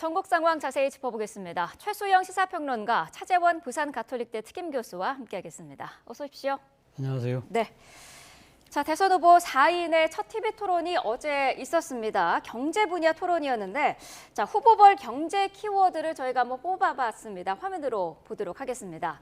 전국 상황 자세히 짚어보겠습니다. 최수영 시사평론가, 차재원 부산가톨릭대 특임교수와 함께하겠습니다. 어서 오십시오. 안녕하세요. 네. 자, 대선 후보 4인의 첫 TV 토론이 어제 있었습니다. 경제 분야 토론이었는데, 자, 후보별 경제 키워드를 저희가 한번 뽑아봤습니다. 화면으로 보도록 하겠습니다.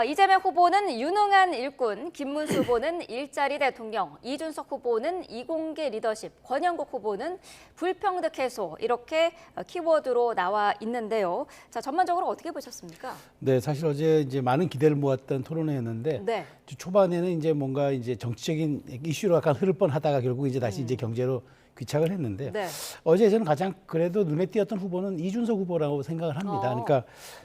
이재명 후보는 유능한 일꾼, 김문수 후보는 일자리 대통령, 이준석 후보는 이공계 리더십, 권영국 후보는 불평등 해소, 이렇게 키워드로 나와 있는데요. 자, 전반적으로 어떻게 보셨습니까? 네, 사실 어제 이제 많은 기대를 모았던 토론회였는데 네. 초반에는 이제 뭔가 이제 정치적인 이슈로 약간 흐를 뻔하다가 결국 이제 다시 이제 경제로 귀착을 했는데 네. 어제 저는 가장 그래도 눈에 띄었던 후보는 이준석 후보라고 생각을 합니다. 그러니까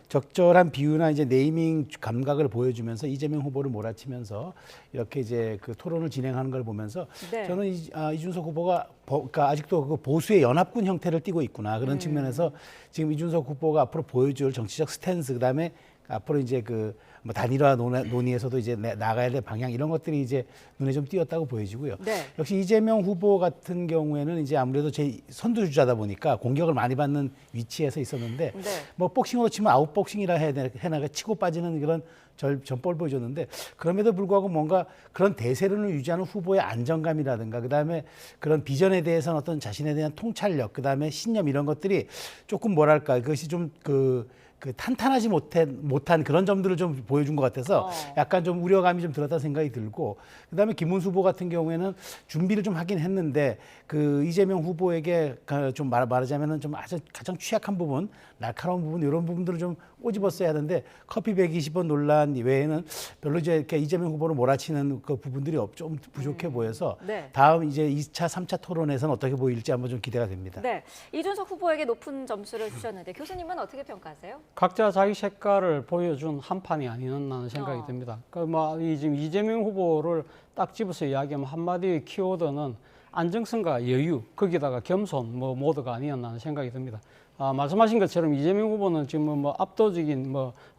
적절한 비유나 이제 네이밍 감각을 보여주면서 이재명 후보를 몰아치면서 이렇게 이제 그 토론을 진행하는 걸 보면서 네. 저는 이준석 후보가 그러니까 아직도 그 보수의 연합군 형태를 띠고 있구나 그런 측면에서 지금 이준석 후보가 앞으로 보여줄 정치적 스탠스 그다음에 앞으로 이제 그 뭐 단일화 논의에서도 이제 나가야 될 방향 이런 것들이 이제 눈에 좀 띄었다고 보여지고요. 네. 역시 이재명 후보 같은 경우에는 이제 아무래도 제 선두주자다 보니까 공격을 많이 받는 위치에서 있었는데 네. 뭐 복싱으로 치면 아웃복싱이라 해나가 치고 빠지는 그런 전법을 보여줬는데 그럼에도 불구하고 뭔가 그런 대세론을 유지하는 후보의 안정감이라든가 그다음에 그런 비전에 대해서는 어떤 자신에 대한 통찰력 그다음에 신념 이런 것들이 조금 뭐랄까 그것이 좀 그 탄탄하지 못한 그런 점들을 좀 보여준 것 같아서 약간 좀 우려감이 좀 들었다는 생각이 들고 그다음에 김문수 후보 같은 경우에는 준비를 좀 하긴 했는데 그 이재명 후보에게 좀 말하자면은 좀 아주 가장 취약한 부분, 날카로운 부분 이런 부분들을 좀 꼬집었어야 하는데 커피 120원 논란 외에는 별로 이제 이렇게 이재명 후보를 몰아치는 그 부분들이 좀 부족해 보여서 네. 다음 이제 2차, 3차 토론에서는 어떻게 보일지 한번 좀 기대가 됩니다. 네. 이준석 후보에게 높은 점수를 주셨는데 교수님은 어떻게 평가하세요? 각자 자기 색깔을 보여준 한 판이 아니었나 생각이 듭니다. 지금 이재명 후보를 딱 집어서 이야기하면 한마디의 키워드는 안정성과 여유, 거기다가 겸손 모두가 아니었나 생각이 듭니다. 말씀하신 것처럼 이재명 후보는 지금 압도적인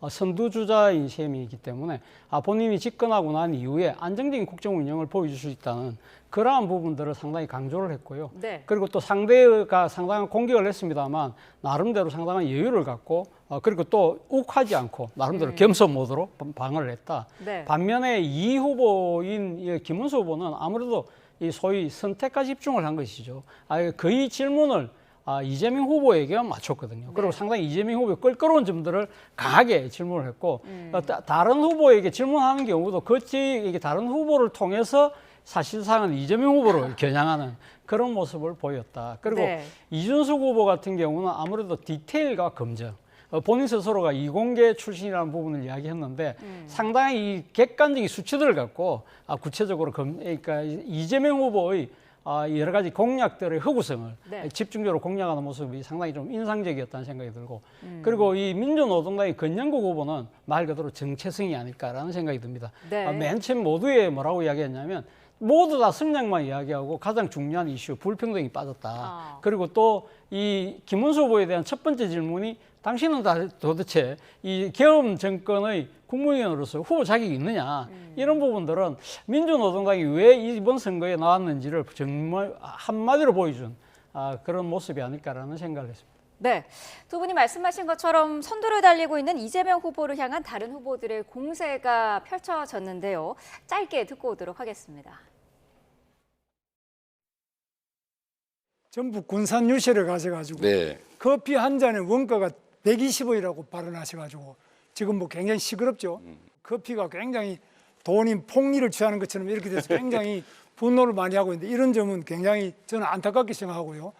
선두주자인 셈이기 때문에 본인이 집권하고 난 이후에 안정적인 국정 운영을 보여줄 수 있다는 그러한 부분들을 상당히 강조를 했고요. 네. 그리고 또 상대가 상당한 공격을 했습니다만 나름대로 상당한 여유를 갖고 그리고 또 욱하지 않고 나름대로 겸손 모드로 방어를 했다. 네. 반면에 이 후보인 김문수 후보는 아무래도 이 소위 선택과 집중을 한 것이죠. 거의 질문을 이재명 후보에게 맞췄거든요. 그리고 상당히 이재명 후보의 껄끄러운 점들을 강하게 질문을 했고 다른 후보에게 질문하는 경우도 이게 다른 후보를 통해서 사실상은 이재명 후보를 겨냥하는 그런 모습을 보였다. 그리고 네. 이준석 후보 같은 경우는 아무래도 디테일과 검증, 본인 스스로가 이공계 출신이라는 부분을 이야기했는데 상당히 이 객관적인 수치들을 갖고 구체적으로 그러니까 이재명 후보의 여러 가지 공약들의 흡우성을 네. 집중적으로 공략하는 모습이 상당히 좀 인상적이었다는 생각이 들고 그리고 이 민주노동당의 권영국 후보는 말 그대로 정체성이 아닐까라는 생각이 듭니다. 네. 맨 처음 모두에 뭐라고 이야기했냐면 모두 다 성장만 이야기하고 가장 중요한 이슈 불평등이 빠졌다. 그리고 또 이 김문수 후보에 대한 첫 번째 질문이 당신은 도대체 이 계엄 정권의 국무위원으로서 후보 자격이 있느냐 이런 부분들은 민주노동당이 왜 이번 선거에 나왔는지를 정말 한마디로 보여준 그런 모습이 아닐까라는 생각을 했습니다. 네, 두 분이 말씀하신 것처럼 선두를 달리고 있는 이재명 후보를 향한 다른 후보들의 공세가 펼쳐졌는데요. 짧게 듣고 오도록 하겠습니다. 전부 군산 유세를 가셔가지고 네. 커피 한 잔의 원가가 120원이라고 발언하셔가지고 지금 굉장히 시끄럽죠. 커피가 굉장히 돈이 폭리를 취하는 것처럼 이렇게 돼서 굉장히 분노를 많이 하고 있는데 이런 점은 굉장히 저는 안타깝게 생각하고요.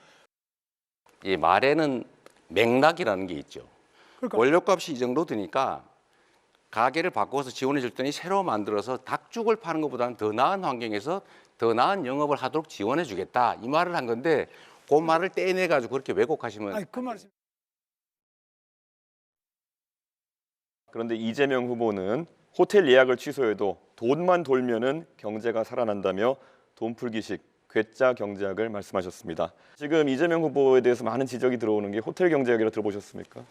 이 말에는 맥락이라는 게 있죠. 그러니까 원료값이 이 정도 드니까 가게를 바꿔서 지원해 줄 때니 새로 만들어서 닭죽을 파는 것보다는 더 나은 환경에서 더 나은 영업을 하도록 지원해 주겠다 이 말을 한 건데 그 말을 떼내 가지고 그렇게 왜곡하시면 아니, 그 말. 그런데 이재명 후보는 호텔 예약을 취소해도 돈만 돌면은 경제가 살아난다며 돈풀기식 괴짜 경제학을 말씀하셨습니다. 지금 이재명 후보에 대해서 많은 지적이 들어오는 게 호텔 경제학이라 들어보셨습니까?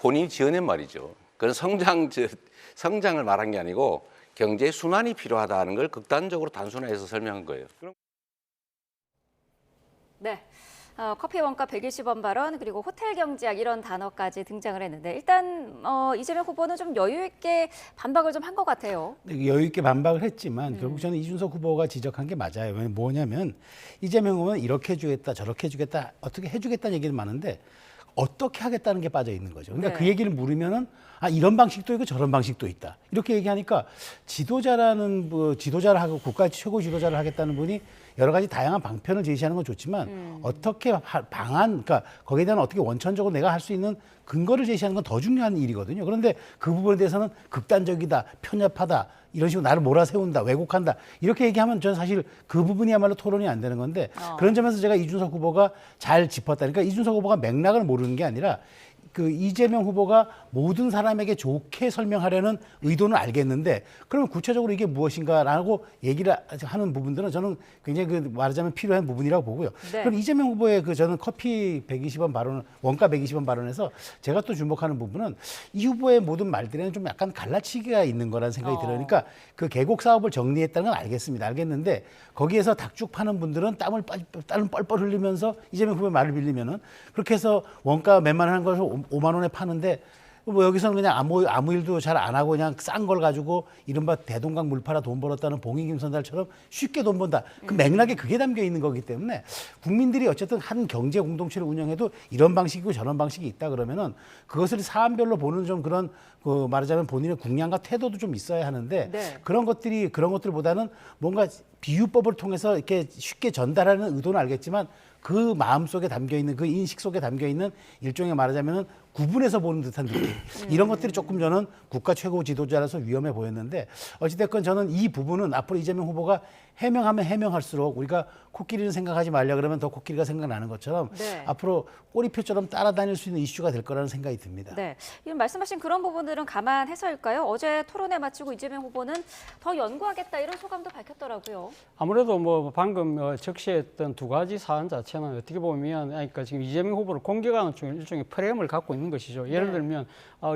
본인이 지어낸 말이죠. 그건 성장을 말한 게 아니고 경제 순환이 필요하다는 걸 극단적으로 단순화해서 설명한 거예요. 네. 커피 원가 120원 발언 그리고 호텔 경제학 이런 단어까지 등장을 했는데 일단 이재명 후보는 좀 여유 있게 반박을 좀 한 것 같아요. 여유 있게 반박을 했지만 결국 저는 이준석 후보가 지적한 게 맞아요. 뭐냐면 이재명 후보는 이렇게 해주겠다 저렇게 해주겠다 어떻게 해주겠다는 얘기는 많은데 어떻게 하겠다는 게 빠져 있는 거죠. 그러니까 네. 그 얘기를 물으면은 이런 방식도 있고 저런 방식도 있다. 이렇게 얘기하니까 지도자라는 지도자를 하고 국가 최고 지도자를 하겠다는 분이 여러 가지 다양한 방편을 제시하는 건 좋지만 어떻게 방안, 그러니까 거기에 대한 어떻게 원천적으로 내가 할 수 있는 근거를 제시하는 건 더 중요한 일이거든요. 그런데 그 부분에 대해서는 극단적이다, 편협하다, 이런 식으로 나를 몰아세운다, 왜곡한다 이렇게 얘기하면 저는 사실 그 부분이야말로 토론이 안 되는 건데 그런 점에서 제가 이준석 후보가 잘 짚었다. 그러니까 이준석 후보가 맥락을 모르는 게 아니라 그 이재명 후보가 모든 사람에게 좋게 설명하려는 의도는 알겠는데 그러면 구체적으로 이게 무엇인가라고 얘기를 하는 부분들은 저는 굉장히 그 말하자면 필요한 부분이라고 보고요. 네. 그럼 이재명 후보의 그 저는 커피 120원 발언, 원가 120원 발언에서 제가 또 주목하는 부분은 이 후보의 모든 말들에는 좀 약간 갈라치기가 있는 거라는 생각이 들어요. 그러니까 그 계곡 사업을 정리했다는 건 알겠습니다. 알겠는데 거기에서 닭죽 파는 분들은 땀을 뻘뻘 흘리면서 이재명 후보의 말을 빌리면은 그렇게 해서 원가 몇만 원 한 것을 5만 원에 파는데 뭐 여기서는 그냥 아무 일도 잘 안 하고 그냥 싼 걸 가지고 이른바 대동강 물 팔아 돈 벌었다는 봉익임 선달처럼 쉽게 돈 번다. 그 맥락에 그게 담겨 있는 거기 때문에 국민들이 어쨌든 한 경제 공동체를 운영해도 이런 방식이고 저런 방식이 있다 그러면은 그것을 사안별로 보는 좀 그런 그 말하자면 본인의 국량과 태도도 좀 있어야 하는데 네. 그런 것들보다는 뭔가 비유법을 통해서 이렇게 쉽게 전달하는 의도는 알겠지만 그 마음 속에 담겨 있는 그 인식 속에 담겨 있는 일종의 말하자면은 구분해서 보는 듯한 느낌 이런 것들이 조금 저는 국가 최고 지도자라서 위험해 보였는데 어찌됐건 저는 이 부분은 앞으로 이재명 후보가 해명하면 해명할수록 우리가 코끼리는 생각하지 말려 그러면 더 코끼리가 생각나는 것처럼 네. 앞으로 꼬리표처럼 따라다닐 수 있는 이슈가 될 거라는 생각이 듭니다. 네, 이런 말씀하신 그런 부분들은 감안해서일까요? 어제 토론회 마치고 이재명 후보는 더 연구하겠다 이런 소감도 밝혔더라고요. 아무래도 뭐 방금 적시했던 두 가지 사안 자체는 어떻게 보면 그러니까 지금 이재명 후보를 공격하는 일종의 프레임을 갖고 있는 것이죠. 예를 네. 들면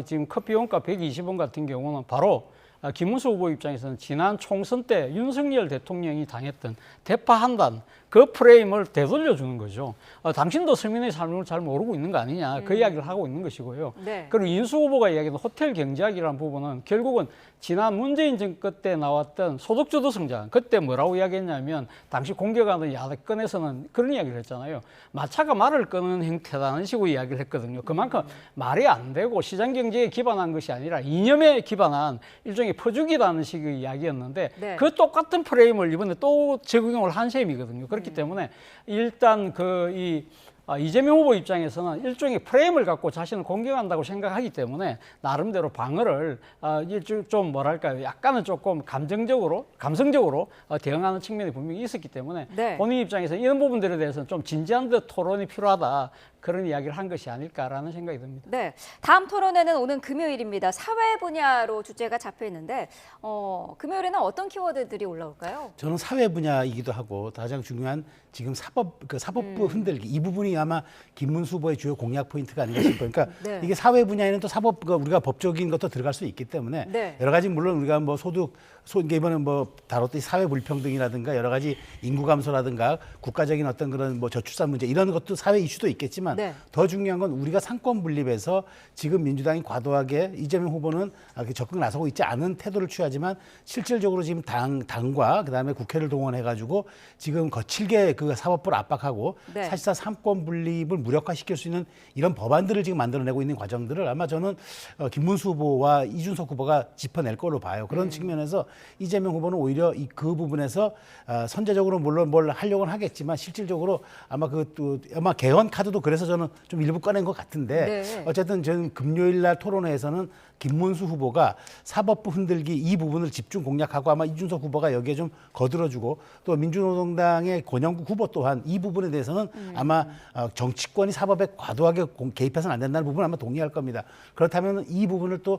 지금 커피 원가 120원 같은 경우는 바로 김문수 후보 입장에서는 지난 총선 때 윤석열 대통령이 당했던 대파 한단 그 프레임을 되돌려 주는 거죠. 당신도 서민의 삶을 잘 모르고 있는 거 아니냐 그 이야기를 하고 있는 것이고요. 네. 그리고 인수 후보가 이야기하는 호텔 경제학이라는 부분은 결국은 지난 문재인 정권 때 나왔던 소득주도 성장 그때 뭐라고 이야기했냐면 당시 공격하는 야권에서는 그런 이야기를 했잖아요. 마차가 말을 끄는 형태라는 식으로 이야기를 했거든요. 그만큼 말이 안 되고 시장 경제에 기반한 것이 아니라 이념에 기반한 일종의 퍼주기라는 식의 이야기였는데 네. 그 똑같은 프레임을 이번에 또 적용을 한 셈이거든요. 그렇기 때문에 일단 이재명 후보 입장에서는 일종의 프레임을 갖고 자신을 공격한다고 생각하기 때문에 나름대로 방어를 좀 뭐랄까요, 약간은 조금 감성적으로 대응하는 측면이 분명히 있었기 때문에 네. 본인 입장에서 이런 부분들에 대해서는 좀 진지한 듯 토론이 필요하다 그런 이야기를 한 것이 아닐까라는 생각이 듭니다. 네, 다음 토론회는 오는 금요일입니다. 사회 분야로 주제가 잡혀 있는데 금요일에는 어떤 키워드들이 올라올까요? 저는 사회 분야이기도 하고 가장 중요한 지금 사법부 흔들기 이 부분이 아마 김문수 후보의 주요 공약 포인트가 아닌가 싶어요. 그러니까 네. 이게 사회 분야에는 또 우리가 법적인 것도 들어갈 수 있기 때문에 네. 여러 가지 물론 우리가 뭐 이번에 뭐 다뤘던 사회 불평등이라든가 여러 가지 인구 감소라든가 국가적인 어떤 그런 뭐 저출산 문제 이런 것도 사회 이슈도 있겠지만 네. 더 중요한 건 우리가 상권 분립에서 지금 민주당이 과도하게 이재명 후보는 적극 나서고 있지 않은 태도를 취하지만 실질적으로 지금 당과 그다음에 국회를 동원해가지고 지금 거칠게 그 사법부를 압박하고 네. 사실상 상권 분립을 무력화시킬 수 있는 이런 법안들을 지금 만들어내고 있는 과정들을 아마 저는 김문수 후보와 이준석 후보가 짚어낼 걸로 봐요. 그런 측면에서 이재명 후보는 오히려 그 부분에서 선제적으로 물론 뭘 하려고는 하겠지만 실질적으로 아마 개헌 카드도 그래서 저는 좀 일부 꺼낸 것 같은데 네. 어쨌든 저는 금요일 날 토론회에서는 김문수 후보가 사법부 흔들기 이 부분을 집중 공략하고 아마 이준석 후보가 여기에 좀 거들어주고 또 민주노동당의 권영국 후보 또한 이 부분에 대해서는 아마 정치권이 사법에 과도하게 개입해서는 안 된다는 부분은 아마 동의할 겁니다. 그렇다면 이 부분을 또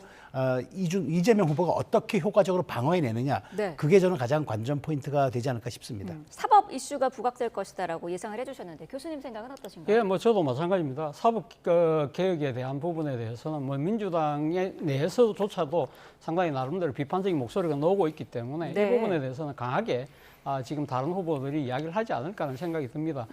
이재명 후보가 어떻게 효과적으로 방어해내느냐 네. 그게 저는 가장 관전 포인트가 되지 않을까 싶습니다. 사법 이슈가 부각될 것이다라고 예상을 해주셨는데 교수님 생각은 어떠신가요? 예, 뭐 저도 마찬가지입니다. 사법 개혁에 대한 부분에 대해서는 뭐 민주당의 내에서조차도 상당히 나름대로 비판적인 목소리가 나오고 있기 때문에 네. 이 부분에 대해서는 강하게 지금 다른 후보들이 이야기를 하지 않을까 하는 생각이 듭니다.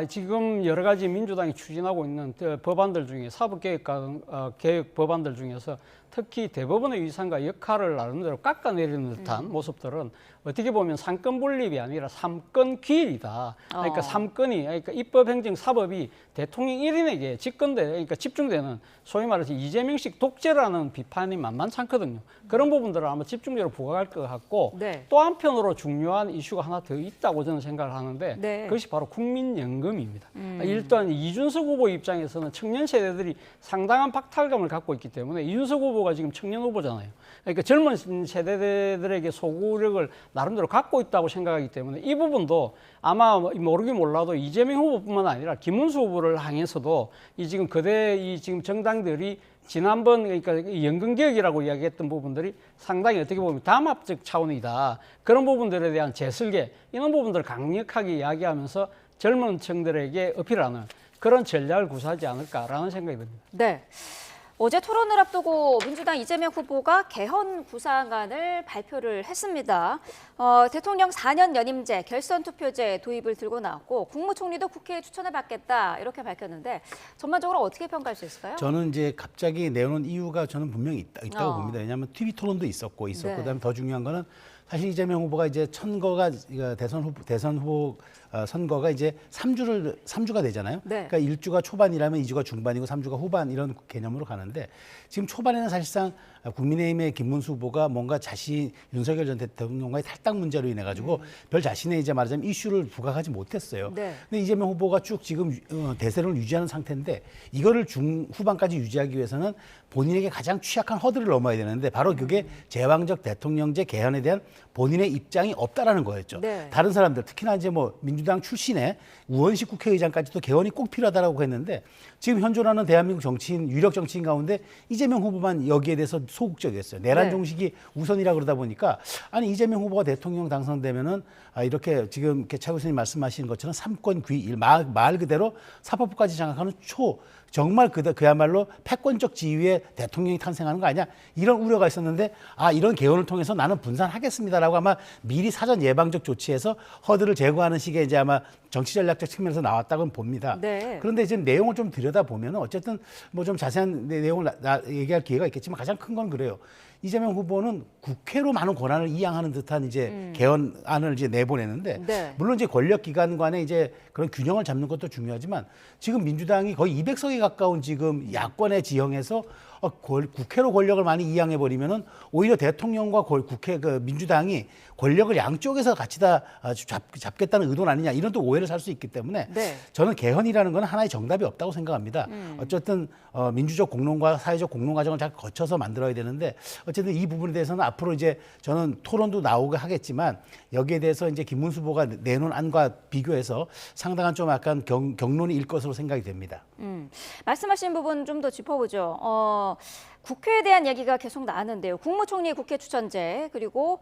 지금 여러 가지 민주당이 추진하고 있는 법안들 중에 사법개혁 개혁 법안들 중에서 특히 대법원의 위상과 역할을 나름대로 깎아내리는 듯한 모습들은 어떻게 보면 상권 분립이 아니라 삼권 귀일이다. 그러니까 삼권이, 그러니까 입법, 행정, 사법이 대통령 1인에게 그러니까 집중되는 소위 말해서 이재명식 독재라는 비판이 만만치 않거든요. 그런 부분들을 아마 집중적으로 부각할 것 같고 네. 또 한편으로 중요한 이슈가 하나 더 있다고 저는 생각을 하는데 네. 그것이 바로 국민연금입니다. 일단 이준석 후보 입장에서는 청년 세대들이 상당한 박탈감을 갖고 있기 때문에 이준석 후보가 지금 청년 후보잖아요. 그러니까 젊은 세대들에게 소구력을 나름대로 갖고 있다고 생각하기 때문에 이 부분도 아마 모르긴 몰라도 이재명 후보뿐만 아니라 김문수 후보를 향해서도 이 지금 이 지금 정당들이 지난번 그러니까 연금개혁이라고 이야기했던 부분들이 상당히 어떻게 보면 담합적 차원이다. 그런 부분들에 대한 재설계 이런 부분들을 강력하게 이야기하면서 젊은 층들에게 어필하는 그런 전략을 구사하지 않을까라는 생각이 듭니다. 네. 어제 토론을 앞두고 민주당 이재명 후보가 개헌 구상안을 발표를 했습니다. 대통령 4년 연임제, 결선 투표제 도입을 들고 나왔고 국무총리도 국회에 추천을 받겠다 이렇게 밝혔는데 전반적으로 어떻게 평가할 수 있을까요? 저는 이제 갑자기 내오는 이유가 저는 분명히 있다고 봅니다. 왜냐하면 TV 토론도 있었고 네. 그다음에 더 중요한 거는 사실 이재명 후보가 이제 대선 후보 선거가 이제 3주가 되잖아요. 네. 그러니까 1주가 초반이라면 2주가 중반이고 3주가 후반 이런 개념으로 가는데 지금 초반에는 사실상 국민의힘의 김문수 후보가 뭔가 윤석열 전 대통령과의 탈당 문제로 인해 가지고 별 자신의 이제 말하자면 이슈를 부각하지 못했어요. 네. 근데 이재명 후보가 쭉 지금 대세를 유지하는 상태인데 이거를 중후반까지 유지하기 위해서는 본인에게 가장 취약한 허들을 넘어야 되는데 바로 그게 제왕적 대통령제 개헌에 대한 본인의 입장이 없다라는 거였죠. 네. 다른 사람들 특히나 이제 뭐 민주당 출신의 우원식 국회의장까지도 개헌이 꼭 필요하다라고 했는데 지금 현존하는 대한민국 정치인 유력 정치인 가운데 이재명 후보만 여기에 대해서 소극적이었어요. 내란 네. 종식이 우선이라 그러다 보니까 아니 이재명 후보가 대통령 당선되면은 이렇게 지금 차 교수님 말씀하신 것처럼 삼권 귀일 말 그대로 사법부까지 장악하는 정말 그야말로 패권적 지위의 대통령이 탄생하는 거 아니야? 이런 우려가 있었는데 이런 개헌을 통해서 나는 분산하겠습니다라고 아마 미리 사전 예방적 조치해서 허들을 제거하는 식의 이제 아마 정치 전략적 측면에서 나왔다고 봅니다. 네. 그런데 지금 내용을 좀 들여다보면 어쨌든 뭐 좀 자세한 내용을 얘기할 기회가 있겠지만 가장 큰 건 그래요. 이재명 후보는 국회로 많은 권한을 이양하는 듯한 이제 개헌안을 이제 내보내는데 네. 물론 이제 권력기관 간의 이제 그런 균형을 잡는 것도 중요하지만 지금 민주당이 거의 200석에 가까운 지금 야권의 지형에서 국회로 권력을 많이 이양해 버리면은 오히려 대통령과 국회 민주당이 권력을 양쪽에서 같이 다 잡겠다는 의도는 아니냐 이런 또 오해를 살 수 있기 때문에 네. 저는 개헌이라는 건 하나의 정답이 없다고 생각합니다. 어쨌든 민주적 공론과 사회적 공론 과정을 잘 거쳐서 만들어야 되는데 어쨌든 이 부분에 대해서는 앞으로 이제 저는 토론도 나오게 하겠지만 여기에 대해서 이제 김문수 후보가 내놓은 안과 비교해서 상당한 좀 약간 경론이 일 것으로 생각이 됩니다. 말씀하신 부분 좀 더 짚어보죠. 국회에 대한 얘기가 계속 나왔는데요. 국무총리 국회 추천제 그리고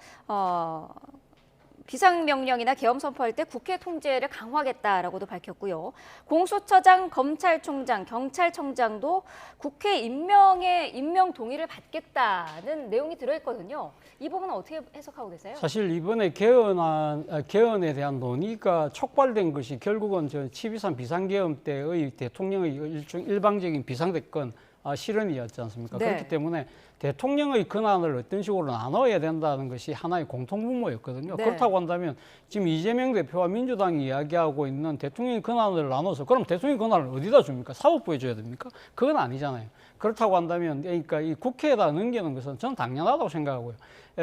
비상명령이나 계엄 선포할 때 국회 통제를 강화하겠다라고도 밝혔고요. 공수처장, 검찰총장, 경찰청장도 국회 임명 동의를 받겠다는 내용이 들어있거든요. 이 부분은 어떻게 해석하고 계세요? 사실 이번에 개헌에 대한 논의가 촉발된 것이 결국은 12.3 비상계엄 때의 대통령의 일방적인 비상대권 실현이었지 않습니까? 네. 그렇기 때문에 대통령의 권한을 어떤 식으로 나눠야 된다는 것이 하나의 공통분모였거든요. 네. 그렇다고 한다면 지금 이재명 대표와 민주당이 이야기하고 있는 대통령의 권한을 나눠서 그럼 대통령의 권한을 어디다 줍니까? 사법부에 줘야 됩니까? 그건 아니잖아요. 그렇다고 한다면 그러니까 이 국회에다 넘기는 것은 저는 당연하다고 생각하고요.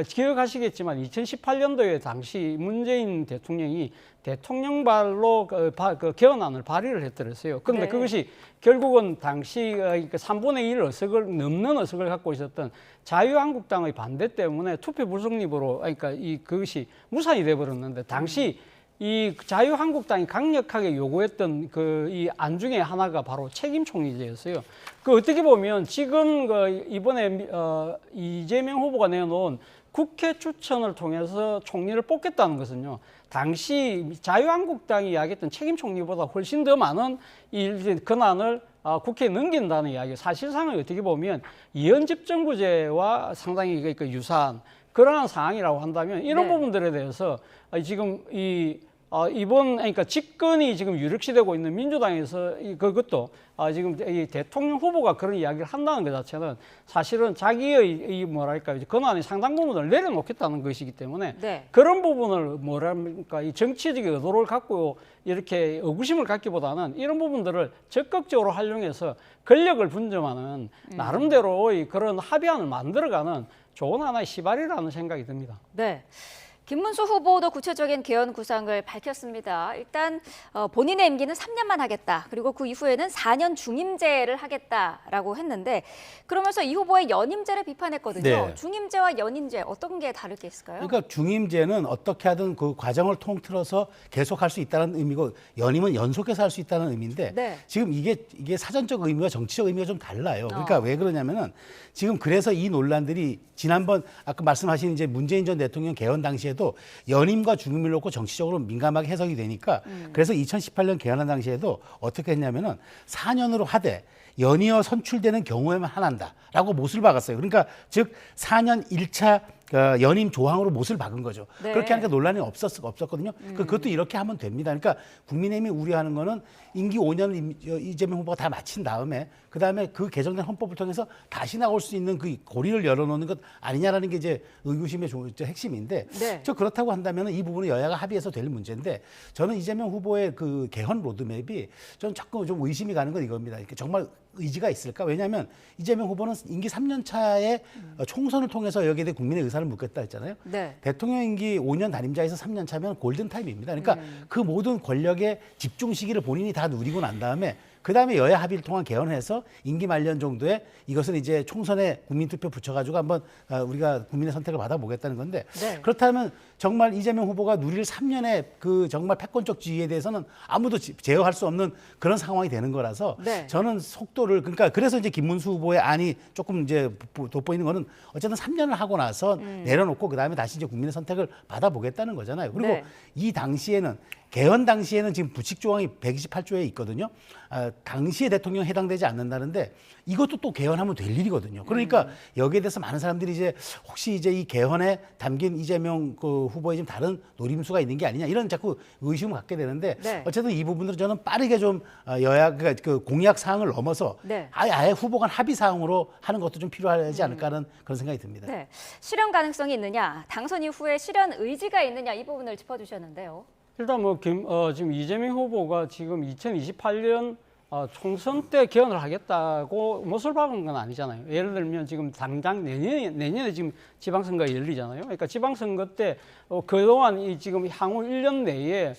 기억하시겠지만 2018년도에 당시 문재인 대통령이 대통령발로 개헌안을 발의를 했더랬어요. 그런데 네. 그것이 결국은 당시 3분의 1 의석을 넘는 의석을 갖고 있었던 자유한국당의 반대 때문에 투표 불성립으로 그러니까 그것이 무산이 돼 버렸는데 당시 이 자유한국당이 강력하게 요구했던 이 안 중에 하나가 바로 책임총리제였어요. 어떻게 보면 지금 이번에 이재명 후보가 내놓은 국회 추천을 통해서 총리를 뽑겠다는 것은요. 당시 자유한국당이 이야기했던 책임총리보다 훨씬 더 많은 권한을 국회에 넘긴다는 이야기. 사실상은 어떻게 보면 이현집정부제와 상당히 유사한 그러한 상황이라고 한다면 이런 네. 부분들에 대해서 지금 이번 그러니까 집권이 지금 유력시되고 있는 민주당에서 그것도 지금 이 대통령 후보가 그런 이야기를 한다는 것 자체는 사실은 자기의 이 뭐랄까 권한의 상당 부분을 내려놓겠다는 것이기 때문에 네. 그런 부분을 뭐랄까 이 정치적인 의도를 갖고 이렇게 의구심을 갖기보다는 이런 부분들을 적극적으로 활용해서 권력을 분점하는 나름대로의 그런 합의안을 만들어가는 좋은 하나의 시발이라는 생각이 듭니다. 네. 김문수 후보도 구체적인 개헌 구상을 밝혔습니다. 일단 본인의 임기는 3년만 하겠다. 그리고 그 이후에는 4년 중임제를 하겠다라고 했는데 그러면서 이 후보의 연임제를 비판했거든요. 네. 중임제와 연임제 어떤 게 다를 게 있을까요? 그러니까 중임제는 어떻게 하든 그 과정을 통틀어서 계속할 수 있다는 의미고 연임은 연속해서 할 수 있다는 의미인데 네. 지금 이게 사전적 의미와 정치적 의미가 좀 달라요. 그러니까 왜 그러냐면은 지금 그래서 이 논란들이 지난번 아까 말씀하신 이제 문재인 전 대통령 개헌 당시에도 연임과 중임을 놓고 정치적으로 민감하게 해석이 되니까 그래서 2018년 개헌한 당시에도 어떻게 했냐면은 4년으로 하되 연이어 선출되는 경우에만 한다라고 못을 박았어요. 그러니까 즉 4년 1차 연임 조항으로 못을 박은 거죠. 네. 그렇게 하니까 논란이 없었거든요. 그것도 이렇게 하면 됩니다. 그러니까 국민의힘이 우려하는 거는 임기 5년 이재명 후보가 다 마친 다음에 그다음에 그 개정된 헌법을 통해서 다시 나올 수 있는 그 고리를 열어놓는 것 아니냐라는 게 이제 의구심의 핵심인데 네. 저 그렇다고 한다면 이 부분은 여야가 합의해서 될 문제인데 저는 이재명 후보의 그 개헌 로드맵이 저는 자꾸 좀 의심이 가는 건 이겁니다. 그러니까 정말 의지가 있을까? 왜냐하면 이재명 후보는 임기 3년 차에 총선을 통해서 여기에 대해 국민의 의사를 묻겠다 했잖아요. 네. 대통령 임기 5년 단임자에서 3년 차면 골든타임입니다. 그러니까 그 모든 권력의 집중 시기를 본인이 다 누리고 난 다음에 그다음에 여야 합의를 통한 개헌해서 임기 말년 정도에 이것은 이제 총선에 국민투표 붙여가지고 한번 우리가 국민의 선택을 받아보겠다는 건데 네. 그렇다면 정말 이재명 후보가 누릴 3년의 그 정말 패권적 지위에 대해서는 아무도 제어할 수 없는 그런 상황이 되는 거라서 네. 저는 속도를 그러니까 그래서 이제 김문수 후보의 안이 조금 이제 돋보이는 거는 어쨌든 3년을 하고 나서 내려놓고 그다음에 다시 이제 국민의 선택을 받아보겠다는 거잖아요. 그리고 네. 이 당시에는 개헌 당시에는 지금 부칙 조항이 128조에 있거든요. 당시에 대통령 해당되지 않는다는데 이것도 또 개헌하면 될 일이거든요. 그러니까 여기에 대해서 많은 사람들이 이제 혹시 이제 이 개헌에 담긴 이재명 그 후보의 좀 다른 노림수가 있는 게 아니냐 이런 자꾸 의심을 갖게 되는데 네. 어쨌든 이 부분들은 저는 빠르게 좀 여야 그 공약 사항을 넘어서 네. 아예 후보 간 합의 사항으로 하는 것도 좀 필요하지 않을까 하는 그런 생각이 듭니다. 네. 실현 가능성이 있느냐, 당선 이후에 실현 의지가 있느냐 이 부분을 짚어주셨는데요. 일단 지금 이재명 후보가 지금 2028년 총선 때 개헌을 하겠다고 못을 박은 건 아니잖아요. 예를 들면 지금 당장 내년에 지금 지방선거가 열리잖아요. 그러니까 지방선거 때 그동안 이 지금 향후 1년 내에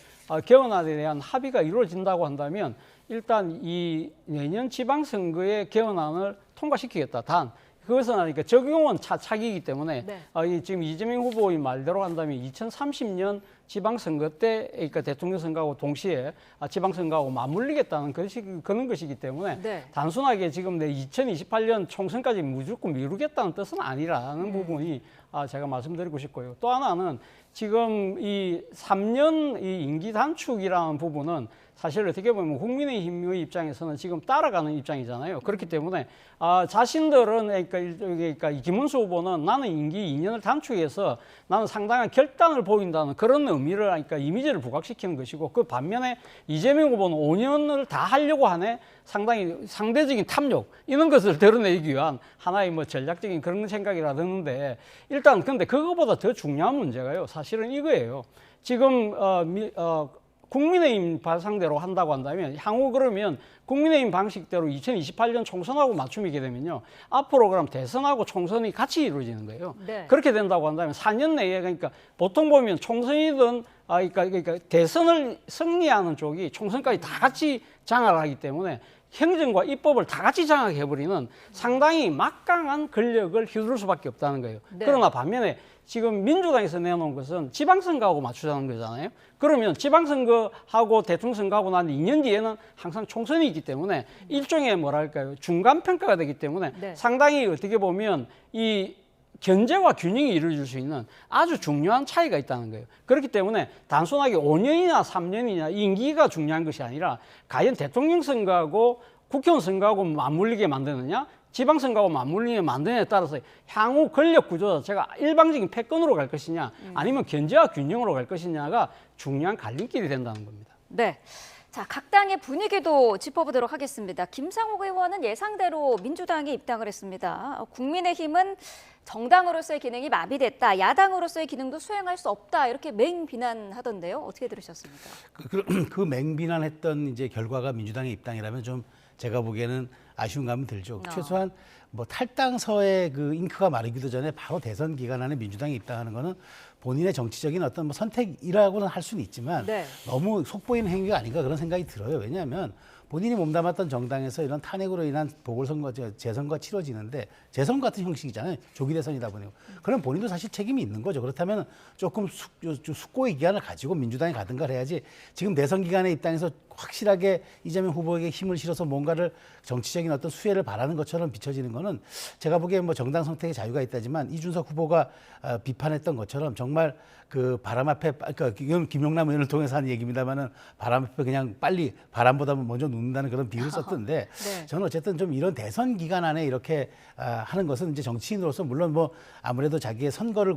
개헌안에 대한 합의가 이루어진다고 한다면 일단 이 내년 지방선거의 개헌안을 통과시키겠다. 단 그것은 그러니까 적용은 차차기이기 때문에 네. 지금 이재명 후보의 말대로 한다면 2030년 지방선거 때 그러니까 대통령 선거하고 동시에 지방선거하고 맞물리겠다는 그런 것이기 때문에 네. 단순하게 지금 2028년 총선까지 무조건 미루겠다는 뜻은 아니라는 부분이 제가 말씀드리고 싶고요. 또 하나는 지금 이 3년 이 임기 단축이라는 부분은 사실 어떻게 보면 국민의힘의 입장에서는 지금 따라가는 입장이잖아요. 그렇기 때문에 자신들은 그러니까 이 김문수 후보는 나는 임기 2년을 단축해서 나는 상당한 결단을 보인다는 그런 의미를 그러니까 이미지를 부각시키는 것이고 그 반면에 이재명 후보는 5년을 다 하려고 하네 상당히 상대적인 탐욕 이런 것을 드러내기 위한 하나의 뭐 전략적인 그런 생각이라 드는데 일단 근데 그거보다 더 중요한 문제가요. 사실은 이거예요. 지금 국민의힘 발상대로 한다고 한다면 향후 그러면 국민의힘 방식대로 2028년 총선하고 맞춤이게 되면요. 앞으로 그럼 대선하고 총선이 같이 이루어지는 거예요. 네. 그렇게 된다고 한다면 4년 내에 그러니까 보통 보면 총선이든 그러니까 대선을 승리하는 쪽이 총선까지 다 같이 장악을 하기 때문에 행정과 입법을 다 같이 장악해버리는 상당히 막강한 권력을 휘두를 수밖에 없다는 거예요. 네. 그러나 반면에 지금 민주당에서 내놓은 것은 지방선거하고 맞추자는 거잖아요. 그러면 지방선거하고 대통령선거하고 난 2년 뒤에는 항상 총선이 있기 때문에 일종의 뭐랄까요 중간평가가 되기 때문에 네. 상당히 어떻게 보면 이 견제와 균형이 이루어질 수 있는 아주 중요한 차이가 있다는 거예요. 그렇기 때문에 단순하게 5년이나 3년이나 임기가 중요한 것이 아니라 과연 대통령 선거하고 국회의원 선거하고 맞물리게 만드느냐, 지방선거하고 맞물리게 만드느냐에 따라서 향후 권력 구조 자체가 일방적인 패권으로 갈 것이냐, 아니면 견제와 균형으로 갈 것이냐가 중요한 갈림길이 된다는 겁니다. 네. 자, 각 당의 분위기도 짚어보도록 하겠습니다. 김상욱 의원은 예상대로 민주당에 입당을 했습니다. 국민의힘은 정당으로서의 기능이 마비됐다, 야당으로서의 기능도 수행할 수 없다, 이렇게 맹비난하던데요. 어떻게 들으셨습니까? 그 맹비난했던 이제 결과가 민주당의 입당이라면 좀 제가 보기에는 아쉬운 감이 들죠. 최소한 뭐 탈당서에 그 잉크가 마르기도 전에 바로 대선 기간 안에 민주당에 입당하는 거는 본인의 정치적인 어떤 뭐 선택이라고는 할 수는 있지만 네. 너무 속보이는 행위가 아닌가 그런 생각이 들어요. 왜냐하면 본인이 몸담았던 정당에서 이런 탄핵으로 인한 보궐선거, 재선거가 치러지는데 재선 같은 형식이잖아요. 조기 대선이다 보니. 그럼 본인도 사실 책임이 있는 거죠. 그렇다면 조금 숙고의 기간을 가지고 민주당에 가든가 해야지 지금 대선 기간에 입당해서 확실하게 이재명 후보에게 힘을 실어서 뭔가를 정치적인 어떤 수혜를 바라는 것처럼 비춰지는 거는 제가 보기에 뭐 정당 선택의 자유가 있다지만 이준석 후보가 비판했던 것처럼 정말 그 바람 앞에, 그러니까 이건 김용남 의원을 통해서 하는 얘기입니다만은 바람 앞에 그냥 빨리 바람보다 먼저 눕는다는 그런 비유를 썼던데 네. 저는 어쨌든 좀 이런 대선 기간 안에 이렇게 하는 것은 이제 정치인으로서 물론 뭐 아무래도 자기의 선거를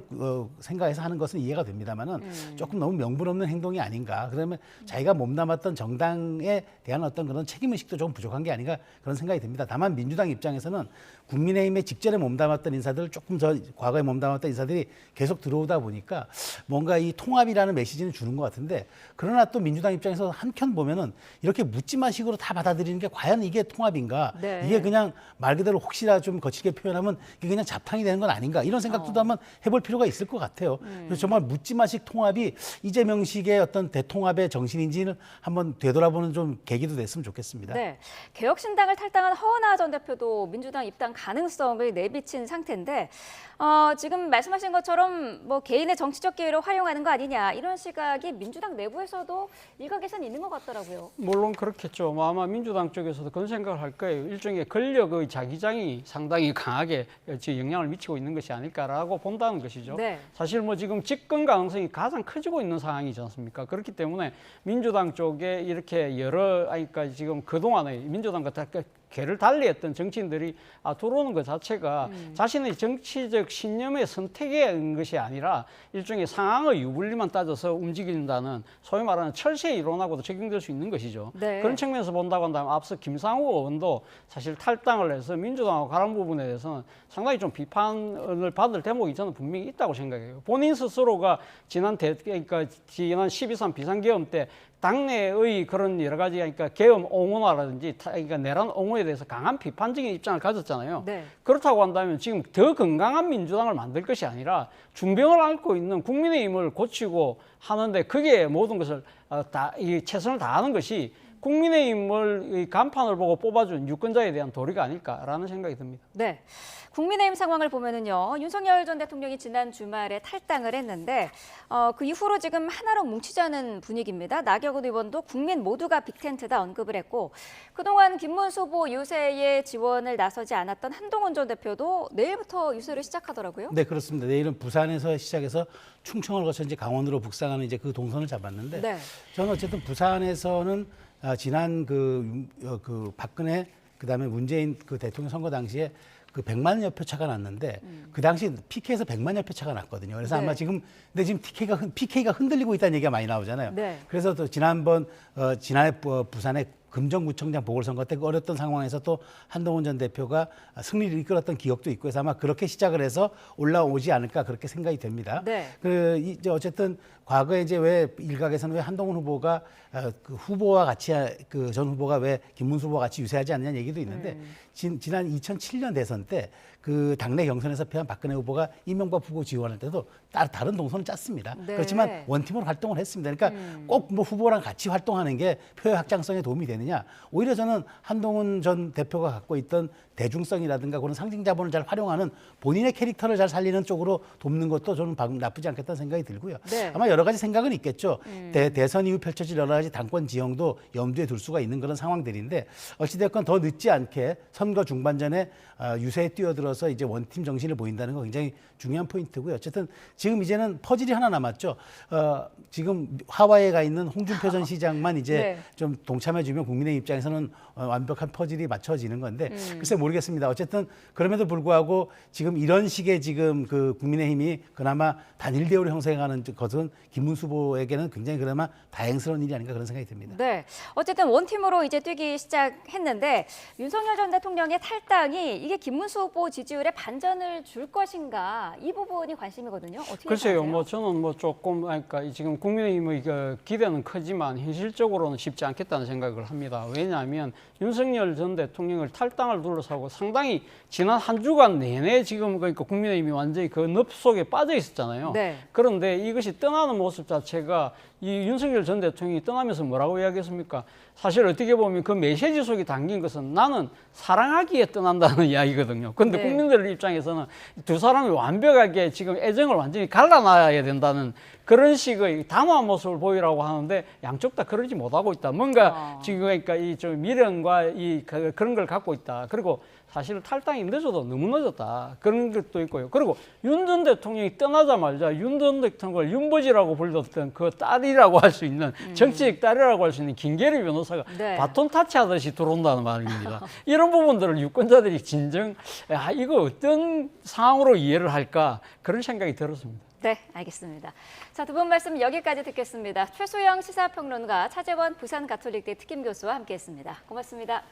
생각해서 하는 것은 이해가 됩니다만은 조금 너무 명분 없는 행동이 아닌가. 그러면 자기가 몸담았던 정당에 대한 어떤 그런 책임의식도 좀 부족한 게 아닌가 그런 생각이 듭니다. 다만 민주당 입장에서는 국민의힘에 직전에 몸담았던 인사들 조금 더 과거에 몸담았던 인사들이 계속 들어오다 보니까 뭔가 이 통합이라는 메시지는 주는 것 같은데 그러나 또 민주당 입장에서 한켠 보면은 이렇게 묻지마식으로 다 받아들이는 게 과연 이게 통합인가? 네. 이게 그냥 말 그대로 혹시나 좀 거칠게 표현하면 이게 그냥 잡탕이 되는 건 아닌가? 이런 생각도 한번 해볼 필요가 있을 것 같아요. 그래서 정말 묻지마식 통합이 이재명식의 어떤 대통합의 정신인지는 한번 되돌아보는 좀 계기도 됐으면 좋겠습니다. 네, 개혁신당을 탈당한 허은하 전 대표도 민주당 입당 가능성을 내비친 상태인데 지금 말씀하신 것처럼 뭐 개인의 정치적 기회로 활용하는 거 아니냐 이런 시각이 민주당 내부에서도 일각에서는 있는 것 같더라고요. 물론 그렇겠죠. 뭐 아마 민주당 쪽에서도 그런 생각을 할 거예요. 일종의 권력의 자기장이 상당히 강하게 영향을 미치고 있는 것이 아닐까라고 본다는 것이죠. 네. 사실 뭐 지금 집권 가능성이 가장 커지고 있는 상황이지 않습니까? 그렇기 때문에 민주당 쪽에 이렇게 그러니까 지금 그동안에 민주당과 개를 달리했던 정치인들이 들어오는 것 자체가 자신의 정치적 신념의 선택인 것이 아니라 일종의 상황의 유불리만 따져서 움직인다는 소위 말하는 철새 이론하고도 적용될 수 있는 것이죠. 네. 그런 측면에서 본다고 한다면 앞서 김상욱 의원도 사실 탈당을 해서 민주당하고 가는 부분에 대해서는 상당히 좀 비판을 받을 대목이 저는 분명히 있다고 생각해요. 본인 스스로가 그러니까 지난 12.3 비상계엄 때 당내의 그런 여러 가지 그러니까 계엄 옹호라든지 그러니까 내란 옹호에 대해서 강한 비판적인 입장을 가졌잖아요. 네. 그렇다고 한다면 지금 더 건강한 민주당을 만들 것이 아니라 중병을 앓고 있는 국민의힘을 고치고 하는데 그게 모든 것을 최선을 다하는 것이 국민의힘을 간판을 보고 뽑아준 유권자에 대한 도리가 아닐까라는 생각이 듭니다. 네. 국민의힘 상황을 보면은요, 윤석열 전 대통령이 지난 주말에 탈당을 했는데 그 이후로 지금 하나로 뭉치자는 분위기입니다. 나경원 의원도 국민 모두가 빅텐트다 언급을 했고 그동안 김문수 후보 유세에 지원을 나서지 않았던 한동훈 전 대표도 내일부터 유세를 시작하더라고요. 네, 그렇습니다. 내일은 부산에서 시작해서 충청을 거쳐 이제 강원으로 북상하는 이제 그 동선을 잡았는데 네. 저는 어쨌든 부산에서는 지난 그 박근혜 그다음에 문재인 그 대통령 선거 당시에 그 100만여 표 차가 났는데 그 당시 PK에서 100만여 표 차가 났거든요. 그래서 네. 아마 지금 근데 지금 PK가 흔들리고 있다는 얘기가 많이 나오잖아요. 네. 그래서 또 지난해 부산의 금정구청장 보궐선거 때 어렸던 상황에서 또 한동훈 전 대표가 승리를 이끌었던 기억도 있고 해서 아마 그렇게 시작을 해서 올라오지 않을까 그렇게 생각이 됩니다. 네. 이제 어쨌든 과거에 이제 왜 일각에서는 왜 한동훈 후보가 그 후보와 같이 그 전 후보가 왜 김문수 후보와 같이 유세하지 않느냐는 얘기도 있는데 지난 2007년 대선 때 그 당내 경선에서 패한 박근혜 후보가 이명박 후보 지원할 때도 다른 동선을 짰습니다. 네. 그렇지만 원팀으로 활동을 했습니다. 그러니까 꼭 뭐 후보랑 같이 활동하는 게 표의 확장성에 도움이 되느냐. 오히려 저는 한동훈 전 대표가 갖고 있던 대중성이라든가 그런 상징 자본을 잘 활용하는 본인의 캐릭터를 잘 살리는 쪽으로 돕는 것도 저는 나쁘지 않겠다는 생각이 들고요. 네. 아마 여러 가지 생각은 있겠죠. 대선 이후 펼쳐질 여러 가지 당권 지형도 염두에 둘 수가 있는 그런 상황들인데 어찌됐건 더 늦지 않게 선거 중반전에 유세에 뛰어들어서 이제 원팀 정신을 보인다는 거 굉장히 중요한 포인트고요. 어쨌든 지금 이제는 퍼즐이 하나 남았죠. 지금 하와이에 가 있는 홍준표 전 시장만 이제 네. 좀 동참해주면 국민의 입장에서는 완벽한 퍼즐이 맞춰지는 건데 글쎄 모르겠습니다. 어쨌든 그럼에도 불구하고 지금 이런 식의 지금 그 국민의힘이 그나마 단일 대우를 형성해가는 것은 김문수 후보에게는 굉장히 그나마 다행스러운 일이 아닌가 그런 생각이 듭니다. 네, 어쨌든 원팀으로 이제 뛰기 시작했는데 윤석열 전 대통령의 탈당이 이게 김문수 후보 지지율에 반전을 줄 것인가 이 부분이 관심이거든요. 어떻게 글쎄요, 생각하세요? 뭐 저는 뭐 조금 그러니까 지금 국민의힘의 그 기대는 크지만 현실적으로는 쉽지 않겠다는 생각을 합니다. 왜냐하면 윤석열 전 대통령을 탈당을 둘러싸고 상당히 지난 한 주간 내내 지금 그러니까 국민의힘이 완전히 그 늪 속에 빠져 있었잖아요. 네. 그런데 이것이 떠나는 모습 자체가 이 윤석열 전 대통령이 떠나면서 뭐라고 이야기했습니까? 사실 어떻게 보면 그 메시지 속에 담긴 것은 나는 사랑하기에 떠난다는 이야기거든요. 그런데 네. 국민들 입장에서는 두 사람이 완벽하게 지금 애정을 완전히 갈라놔야 된다는 그런 식의 담화한 모습을 보이라고 하는데 양쪽 다 그러지 못하고 있다. 뭔가 지금 그러니까 이 좀 미련과 그런 걸 갖고 있다. 그리고 사실 탈당이 늦어도 너무 늦었다. 그런 것도 있고요. 그리고 윤 전 대통령이 떠나자마자 윤 전 대통령을 윤버지라고 불렀던 그 딸이라고 할 수 있는 정치적 딸이라고 할 수 있는 김계리 변호사가 네. 바톤 타치하듯이 들어온다는 말입니다. 이런 부분들을 유권자들이 진정 이거 어떤 상황으로 이해를 할까 그런 생각이 들었습니다. 네, 알겠습니다. 자, 두 분 말씀 여기까지 듣겠습니다. 최소영 시사평론가, 차재원 부산가톨릭대 특임교수와 함께했습니다. 고맙습니다.